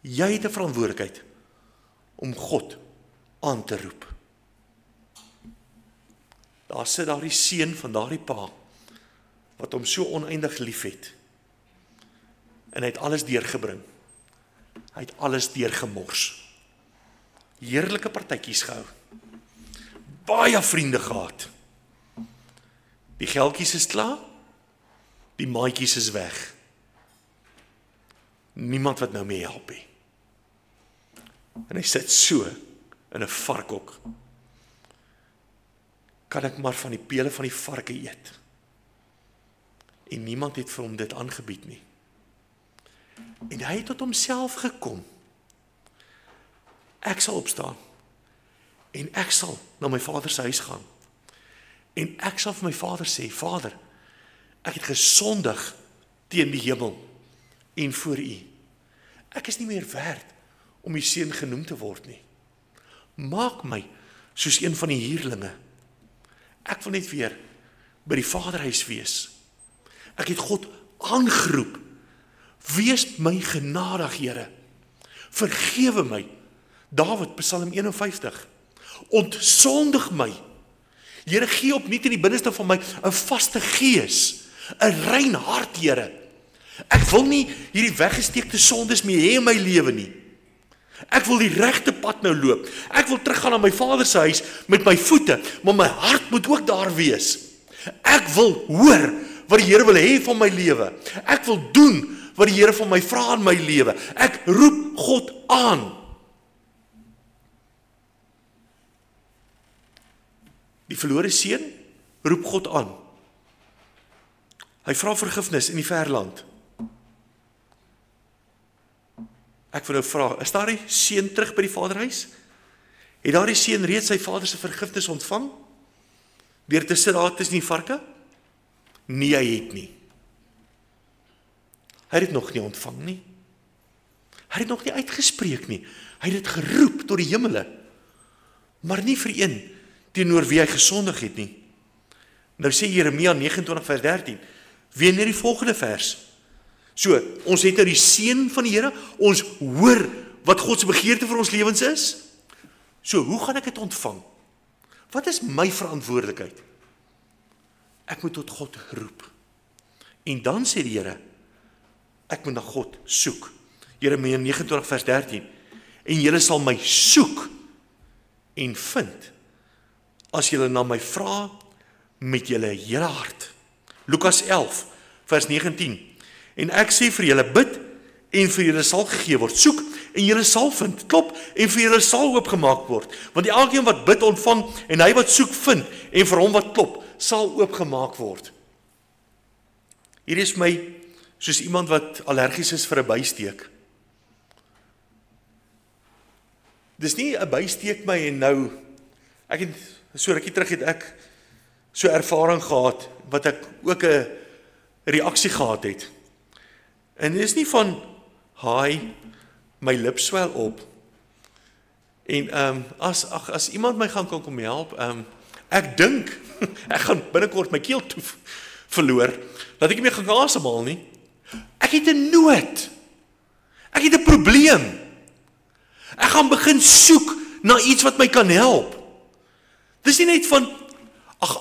Jy het 'n verantwoordelikheid om God aan te roep. Daar sit daardie seun van daardie pa wat hom so oneindig liefhet. En hy het alles deurgebring. Hy het alles deurgemors. Heerlike partytjies gehou. Baie vriende gehad. Die geldjies is klaar. Die maatjies is weg. Niemand wat nou mee help nie. En hy sit so in 'n varkhok. Kan ek maar van die pele van die varke eet? En niemand het vir hom dit aangebied nie. En hy het tot homself gekom. Ek sal opstaan. En ek sal na my vader se huis gaan. En ek sal vir my vader sê, Vader, ek het gesondig teen die hemel en voor u. Ek is nie meer werd om u seun genoem te word nie. Maak my soos een van die huurlinge. Ek wil net weer by die vaderhuis wees. Ek het God aangeroep. Wees my genadig, Here. Vergewe my. Dawid, Psalm 51. Ontsondig my. Here, gee opnuut in die binneste van my 'n vaste gees, 'n rein hart, Here. Ek wil nie hierdie weggesteekte sondes meer hê in my lewe nie. Ek wil die regte pad nou loop. Ek wil teruggaan na my vader se huis met my voete, maar my hart moet ook daar wees. Ek wil hoor wat die Here wil hê van my lewe. Ek wil doen wat die Here van my vra in my lewe. Ek roep God aan. Die verlore seun roep God aan. Hy vra vergifnis in die verland. Ek wil nou vra, is daar die seun terug by die vaderhuis? Het daardie seun reeds sy vader se vergifnis ontvang? Deur te sit daar tussen die varke? Nee, hy het nie. Hy het dit nog nie ontvang nie. Hy het dit nog nie uitgespreek nie. Hy het dit geroep tot die hemele. Maar nie vir een teenoor wie hy gesondig het nie. Nou sê Jeremia 29 vers 13, weer net die volgende vers. So, ons het nou die seën van die Here, ons hoor wat God se begeerte vir ons lewens is. So, hoe gaan ek dit ontvang? Wat is my verantwoordelikheid? Ek moet tot God roep. En dan sê die Here, ek moet na God soek. Jeremia 29 vers 13, en julle sal my soek en vind, as julle na my vra met julle hele hart. Lukas 11 vers 19, en ek sê vir julle bid, en vir julle sal gegee word, soek, en julle sal vind, klop, en vir julle sal oopgemaak word, want elkeen wat bid ontvang, en hy wat soek vind, en vir hom wat klop, sal oopgemaak word. Hier is my, soos iemand wat allergies is vir 'n bysteek. Dis nie 'n bysteek my en nou, ek het, so rukkie terug het ek so ervaring gehad, wat ek ook 'n reaksie gehad het, En dit is nie van, hi, my lip swel op. En as iemand my gaan kom help, ek dink, ek gaan binnekort my keel toe verloor, dat ek nie meer gaan asemhaal nie. Ek het 'n nood. Ek het 'n probleem. Ek gaan begin soek na iets wat my kan help. Dis nie net van,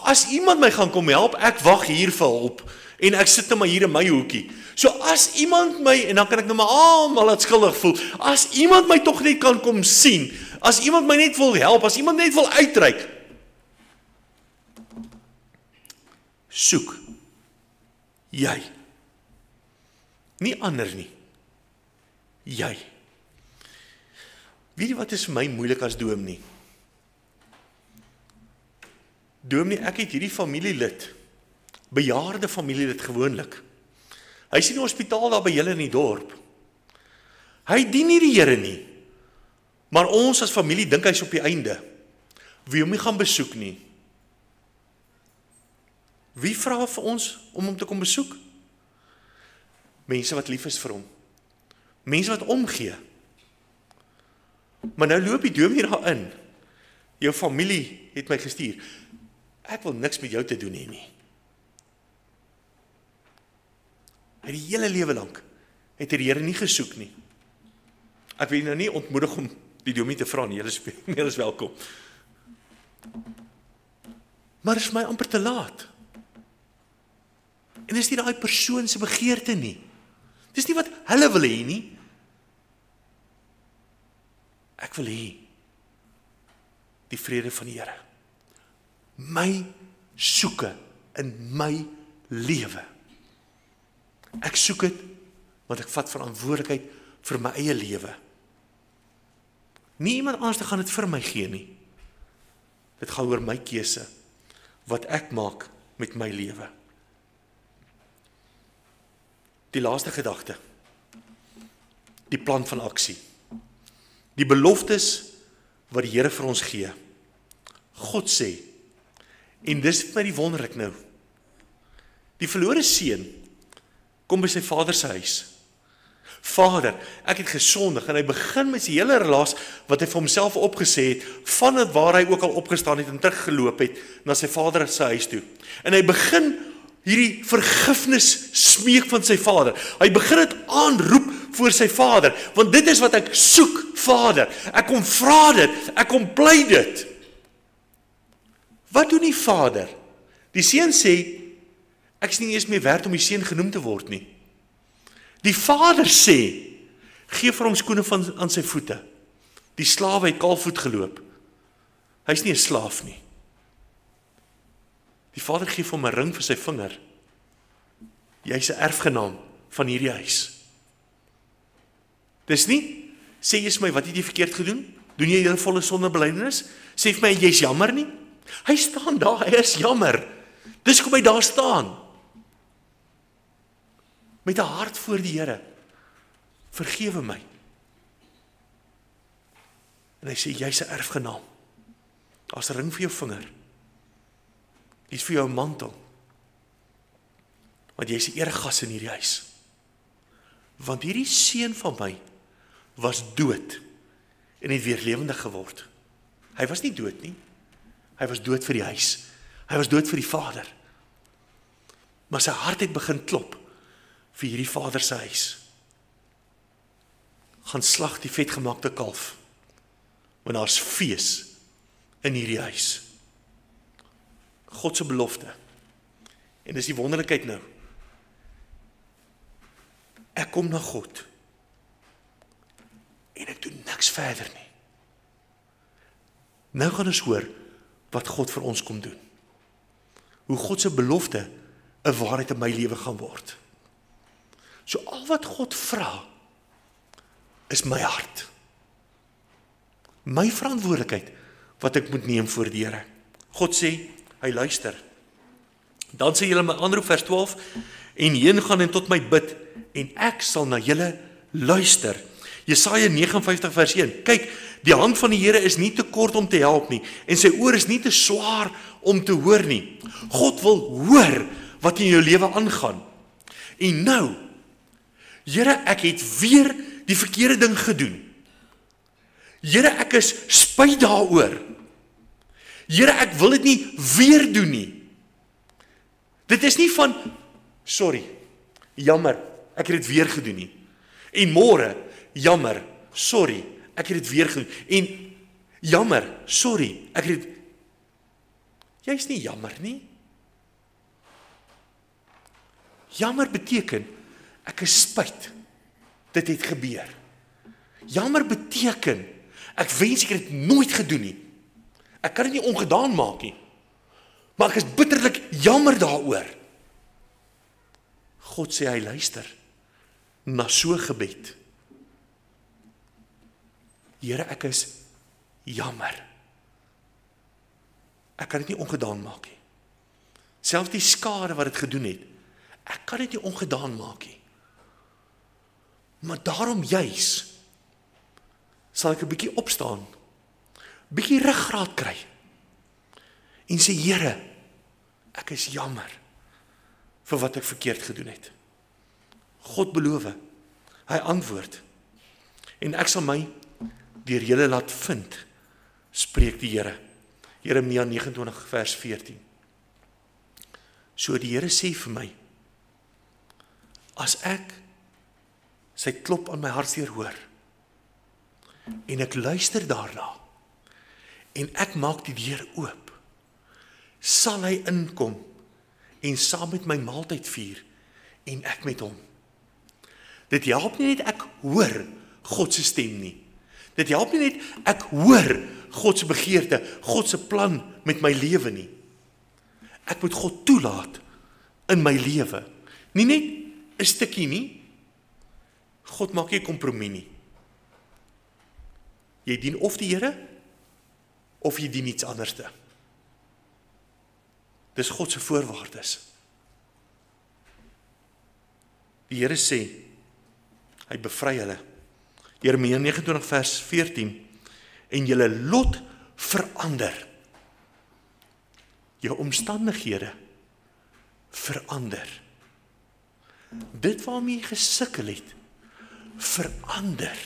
as iemand my gaan kom help, ek wag hier vir hulp, en ek sit nou maar hier in my hoekie. So as iemand my, en dan kan ek nou maar almal laat skuldig voel, as iemand my tog net kan kom sien, as iemand my net wil help, as iemand net wil uitreik, soek jy. Nie ander nie. Jy. Weet jy wat is vir my moeilik as dominee? Dominee, ek het hierdie familielid, bejaarde familielid gewoonlik. Hy is in die hospitaal daar by julle in die dorp. Hy dien nie die Here nie. Maar ons as familie dink hy's op die einde. Wie hom nie gaan besoek nie. Wie vra vir ons om hom te kom besoek? Mense wat lief is vir hom. Mense wat omgee. Maar nou loop die dominee daarin. Jou familie het my gestuur. Ek wil niks met jou te doen hê nie. Hy die hele lewe lank het hy die Here nie gesoek nie. Ek wil nou nie ontmoedig om die dominee te vra nie, julle is welkom. Maar dit is my amper te laat. En dis nie daai persoon se begeerte nie. Dis nie wat hulle wil hê nie. Ek wil hê die vrede van die Here. My soeke in my lewe. Ek soek dit, want ek vat verantwoordelikheid vir my eie lewe. Nie iemand anders gaan dit vir my gee nie. Dit gaan oor my keuse, wat ek maak met my lewe. Die laaste gedagte. Die plan van aksie. Die beloftes wat die Here vir ons gee. God sê, en dis vir my die wonderlik nou, die verlore seun kom by sy vader se huis. Vader, ek het gesondig, en hy begin met sy hele relaas wat hy vir homself opgesê het, van het waar hy ook al opgestaan het en teruggeloop het na sy vader se huis toe. En hy begin hierdie vergifnis smeek van sy vader. Hy begin dit aanroep voor sy vader, want dit is wat ek soek, Vader. Ek kom vra dit, ek kom pleit dit. Wat doen die vader? Die seun sê, ek is nie eens meer werd om die seun genoem te word nie. Die vader sê, gee vir hom skoene aan sy voete. Die slawe het kaalvoet geloop. Hy is nie 'n slaaf nie. Die vader gee vir hom 'n ring vir sy vinger. Jy's 'n erfgenaam van hierdie huis. Dis nie, sê jy my, wat het jy verkeerd gedoen? Doen jy jou volle sondebelydenis? Sê vir my, jy's jammer nie? Hy staan daar, hy is jammer. Dis kom hy daar staan. Met 'n hart voor die Here. Vergewe my. En hy sê, jy's 'n erfgenaam. Daar's 'n ring vir jou vinger. Dis vir jou mantel. Want jy's 'n eregas in hierdie huis. Want hierdie seun van my was dood en het weer lewendig geword. Hy was nie dood nie. Hy was dood vir die huis. Hy was dood vir die vader. Maar sy hart het begin klop vir hierdie vader se huis. Gaan slag die vetgemaakte kalf. Want daar's fees in hierdie huis. God se belofte. En dis die wonderlikheid nou. Ek kom na God. En ek doen niks verder nie. Nou gaan ons hoor wat God vir ons kom doen. Hoe God se belofte 'n waarheid in my lewe gaan word. So al wat God vra is my hart. My verantwoordelikheid wat ek moet neem voor die Here. God sê, hy luister. Dan sê julle my aanroep vers 12, en heen gaan en tot my bid, en ek sal na julle luister. Jesaja 59 vers 1, kyk, die hand van die Here is nie te kort om te help nie, en sy oor is nie te swaar om te hoor nie. God wil hoor wat in jou lewe aangaan. En nou, Here, ek het weer die verkeerde ding gedoen. Here, ek is spyt daaroor. Here, ek wil dit nie weer doen nie. Dit is nie van, sorry, jammer, ek het dit weer gedoen nie. En môre, jammer, sorry, ek het dit weer gedoen. En jammer, sorry, ek het dit, jy is nie jammer nie. Jammer beteken, ek is spyt, dit het gebeur. Jammer beteken, ek wens ek het dit nooit gedoen nie. Ek kan dit nie ongedaan maak nie. Maar ek is bitterlik jammer daaroor. God sê hy luister na so gebed. Here, ek is jammer. Ek kan dit nie ongedaan maak nie. Selfs die skade wat dit gedoen het, ek kan dit nie ongedaan maak nie. Maar daarom juis sal ek 'n bietjie opstaan, bietjie ruggraat kry en sê, Here, ek is jammer vir wat ek verkeerd gedoen het. God beloof, hy antwoord, en ek sal my deur julle laat vind, spreek die Here. Jeremia 29 vers 14. So die Here sê vir my, as ek sy klop aan my hartseer hoor, en ek luister daarna, en ek maak die deur oop, sal hy inkom, en saam met my maaltyd vier, en ek met hom. Dit help nie net ek hoor God se stem nie. Dit help nie net ek hoor God se begeerte, God se plan met my lewe nie. Ek moet God toelaat in my lewe. Nie net 'n stukkie nie. God maak nie kompromie nie. Jy dien of die Here, of jy dien iets anderste. Dis God se voorwaardes. Die Here sê, hy bevry hulle. Jeremia 29 vers 14, en julle lot verander. Jou omstandighede verander. Dit waarmee jy gesukkel het, verander.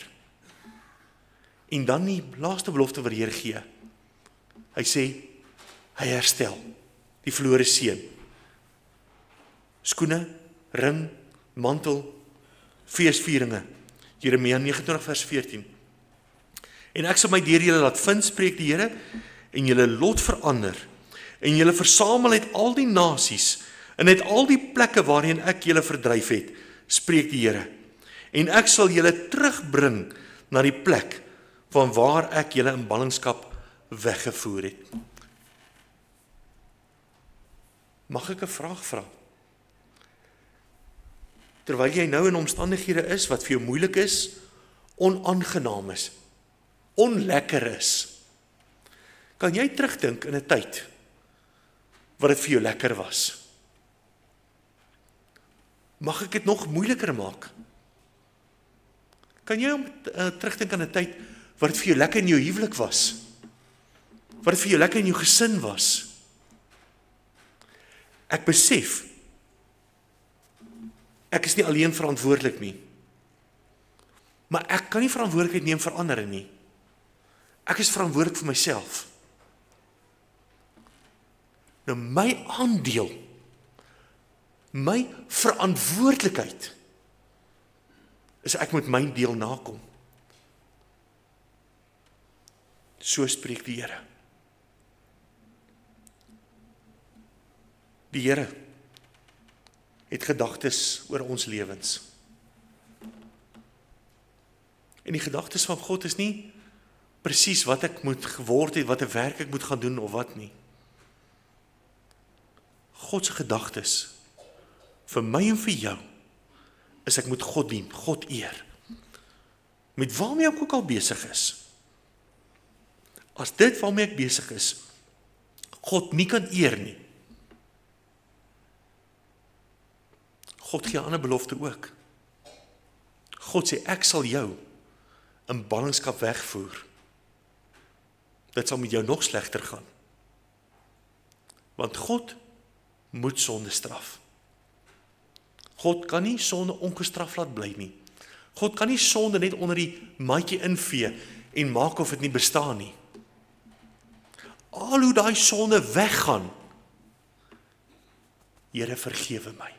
En dan die laaste belofte wat die Here gee. Hy sê, hy herstel die verlore seun. Skoene, ring, mantel, feesvieringe. Jeremia 29 vers 14. En ek sal my deur julle laat vind, spreek die Here, en julle lot verander, en julle versamel uit al die nasies, en uit al die plekke waarheen ek julle verdryf het, spreek die Here. En ek sal julle terugbring na die plek, van waar ek julle in ballingskap weggevoer het. Mag ek 'n vraag vra? Terwyl jy nou in omstandighede is, wat vir jou moeilik is, onaangenaam is, onlekker is, kan jy terugdink in 'n tyd, wat dit vir jou lekker was? Mag ek dit nog moeiliker maak? Kan jy terugdink aan 'n tyd, wat dit vir jou lekker in jou huwelik was? Wat dit vir jou lekker in jou gesin was? Ek besef, ek is nie alleen verantwoordelik nie. Maar ek kan nie verantwoordelikheid neem vir ander nie. Ek is verantwoordelik vir myself. Nou my aandeel, my verantwoordelikheid, is ek moet my deel nakom. So spreek die Here. Die Here het gedagtes oor ons lewens. En die gedagtes van God is nie presies wat ek moet geword het, wat 'n werk ek moet gaan doen of wat nie. God se gedagtes vir my en vir jou is ek moet God dien, God eer. Met waarmee ek ook al besig is. As dit waarmee ek besig is, God nie kan eer nie. God gee 'n ander belofte ook. God sê, ek sal jou in ballingskap wegvoer. Dit sal met jou nog slegter gaan. Want God moet sonde straf. God kan nie sonde ongestraf laat bly nie. God kan nie sonde net onder die matjie invee en maak of dit nie bestaan nie. Al hoe daai sonde weggaan, Here, vergewe my.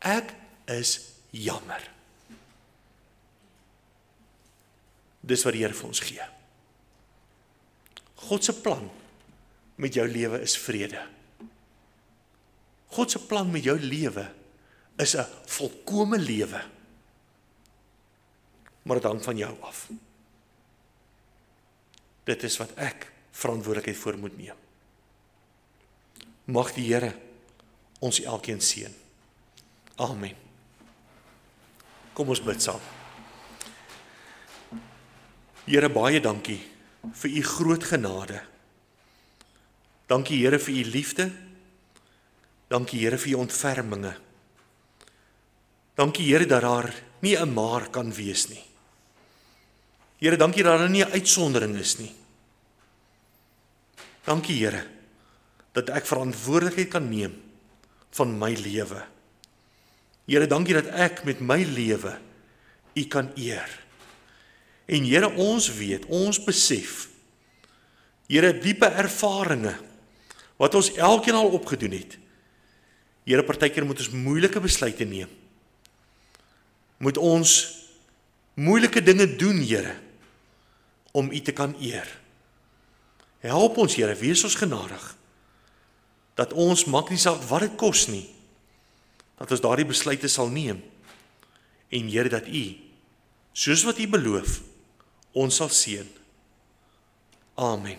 Ek is jammer. Dis wat die Here vir ons gee. God se plan met jou lewe is vrede. God se plan met jou lewe is 'n volkome lewe. Maar dit hang van jou af. Dit is wat ek verantwoordelikheid voor moet neem. Mag die Here ons elkeen seën. Amen. Kom ons bid saam. Here, baie dankie vir u groot genade. Dankie Here vir u liefde. Dankie Here vir u ontferminge. Dankie Here dat daar nie 'n maar kan wees nie. Here, dankie dat daar nie 'n uitsondering is nie. Dankie Here dat ek verantwoordelikheid kan neem van my lewe. Here, dankie dat ek met my lewe u kan eer. En Here, ons weet, ons besef, Here, diepe ervarings wat ons elkeen al opgedoen het. Here, partykeer moet ons moeilike besluite neem. Moet ons moeilike dinge doen, Here, om u te kan eer. Help ons, Here, wees ons genadig, dat ons, maak nie saak wat dit kos nie, dat ons daardie besluite sal neem, en Here, dat u, soos wat u beloof, ons sal seën. Amen.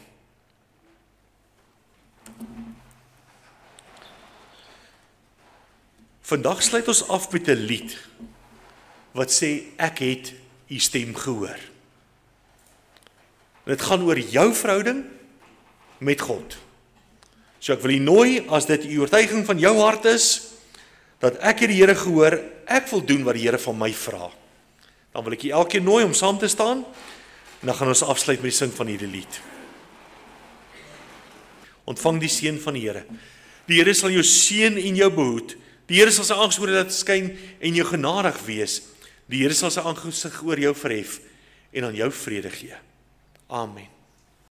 Vandag sluit ons af met 'n lied, wat sê, ek het u stem gehoor. Dit gaan oor jou verhouding met God. So ek wil u nooi, as dit die oortuiging van jou hart is, dat ek het die Here gehoor, ek wil doen wat die Here van my vra. Dan wil ek u elkeen nooi om saam te staan, en dan gaan ons afsluit met die sing van hierdie lied. Ontvang die seën van die Here. Die Here sal jou seën en jou behoed. Die Here sal sy aangesig oor jou laat skyn en jou genadig wees. Die Here sal sy aangesig oor jou verhef en aan jou vrede gee. Amen.